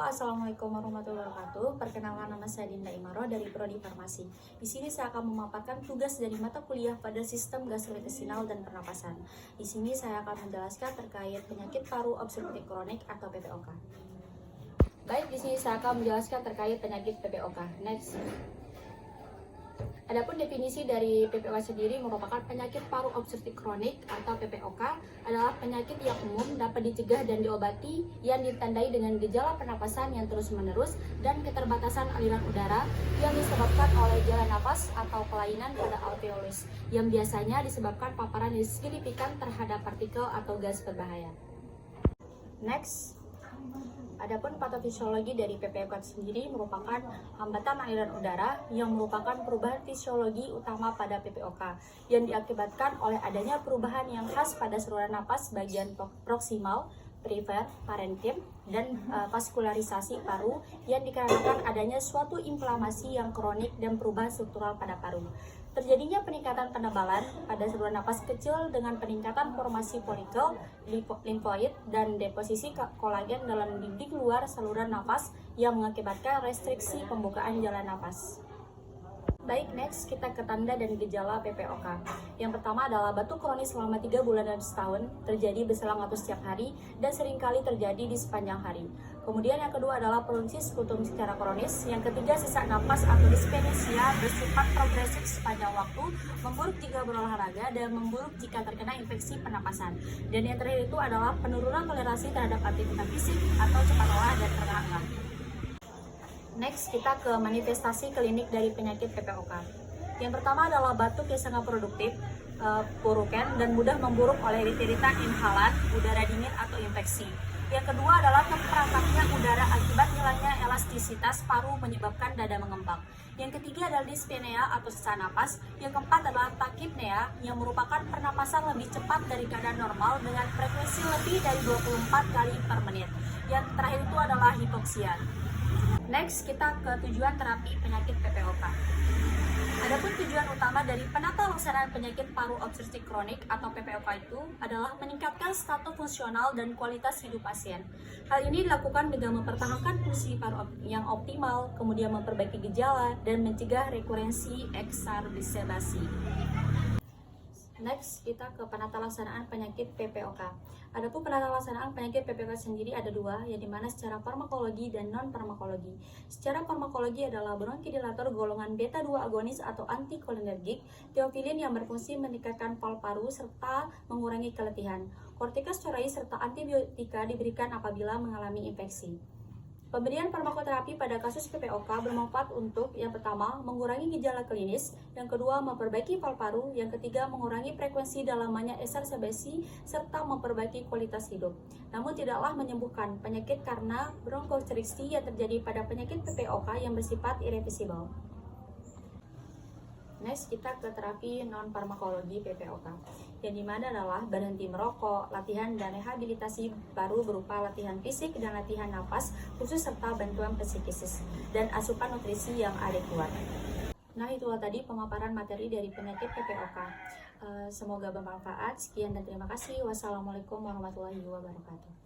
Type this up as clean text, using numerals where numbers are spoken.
Assalamualaikum warahmatullahi wabarakatuh. Perkenalkan, nama saya Dinda Imaro dari Prodi Farmasi. Di sini saya akan memaparkan tugas dari mata kuliah pada sistem gastrointestinal dan pernapasan. Di sini saya akan menjelaskan terkait penyakit paru obstruktif kronik atau PPOK. Baik, di sini saya akan menjelaskan terkait penyakit PPOK. Next. Adapun definisi dari PPOK sendiri merupakan penyakit paru obstruktif kronik atau PPOK adalah penyakit yang umum dapat dicegah dan diobati yang ditandai dengan gejala pernapasan yang terus-menerus dan keterbatasan aliran udara yang disebabkan oleh jalan napas atau kelainan pada alveolus yang biasanya disebabkan paparan yang signifikan terhadap partikel atau gas berbahaya. Next. Adapun patofisiologi dari PPOK sendiri merupakan hambatan aliran udara yang merupakan perubahan fisiologi utama pada PPOK yang diakibatkan oleh adanya perubahan yang khas pada saluran napas bagian proksimal, perifer, parenkim, dan vaskularisasi paru yang dikarenakan adanya suatu inflamasi yang kronik dan perubahan struktural pada paru. Terjadinya peningkatan penebalan pada saluran napas kecil dengan peningkatan formasi folikel, limfoid, dan deposisi kolagen dalam dinding luar saluran napas yang mengakibatkan restriksi pembukaan jalan napas. Baik, next kita ke tanda dan gejala PPOK. Yang pertama adalah batuk kronis selama 3 bulan dan setahun, terjadi berselang waktu setiap hari dan seringkali terjadi di sepanjang hari. Kemudian yang kedua adalah produksi sputum secara kronis. Yang ketiga sesak napas atau dyspnea bersifat progresif sepanjang waktu, memburuk jika berolahraga dan memburuk jika terkena infeksi pernapasan. Dan yang terakhir itu adalah penurunan toleransi terhadap aktivitas fisik atau cepat lelah dan terengah-engah. Next, kita ke manifestasi klinik dari penyakit PPOK. Yang pertama adalah batuk yang sangat produktif, puruken, dan mudah memburuk oleh iritan inhalan, udara dingin, atau infeksi. Yang kedua adalah terperangkapnya udara akibat hilangnya elastisitas paru menyebabkan dada mengembang. Yang ketiga adalah dyspnea atau sesak napas. Yang keempat adalah tachypnea yang merupakan pernapasan lebih cepat dari keadaan normal dengan frekuensi lebih dari 24 kali per menit. Yang terakhir itu adalah hipoksia. Next, kita ke tujuan terapi penyakit PPOK. Adapun tujuan utama dari penata laksanaan penyakit paru obstruktif kronik atau PPOK itu adalah meningkatkan status fungsional dan kualitas hidup pasien. Hal ini dilakukan dengan mempertahankan fungsi paru yang optimal, kemudian memperbaiki gejala, dan mencegah rekurensi eksarsibasi. Next, kita ke penata laksanaan penyakit PPOK. Adapun penata laksanaan penyakit PPOK sendiri ada dua, yang dimana secara farmakologi dan non-farmakologi. Secara farmakologi adalah bronchodilator golongan beta-2 agonis atau antikolinergik, teofilin yang berfungsi meningkatkan valv paru serta mengurangi keletihan. Kortikosteroid serta antibiotika diberikan apabila mengalami infeksi. Pemberian farmakoterapi pada kasus PPOK bermanfaat untuk yang pertama, mengurangi gejala klinis, yang kedua, memperbaiki valv paru, yang ketiga, mengurangi frekuensi dalamannya eksarsibasi, serta memperbaiki kualitas hidup. Namun tidaklah menyembuhkan penyakit karena bronkostriksi yang terjadi pada penyakit PPOK yang bersifat irreversibel. Next, kita ke terapi non-farmakologi PPOK, yang dimana adalah berhenti merokok, latihan dan rehabilitasi baru berupa latihan fisik dan latihan nafas khusus serta bantuan psikis dan asupan nutrisi yang adekuat. Nah, itulah tadi pemaparan materi dari penyakit PPOK. Semoga bermanfaat. Sekian dan terima kasih. Wassalamualaikum warahmatullahi wabarakatuh.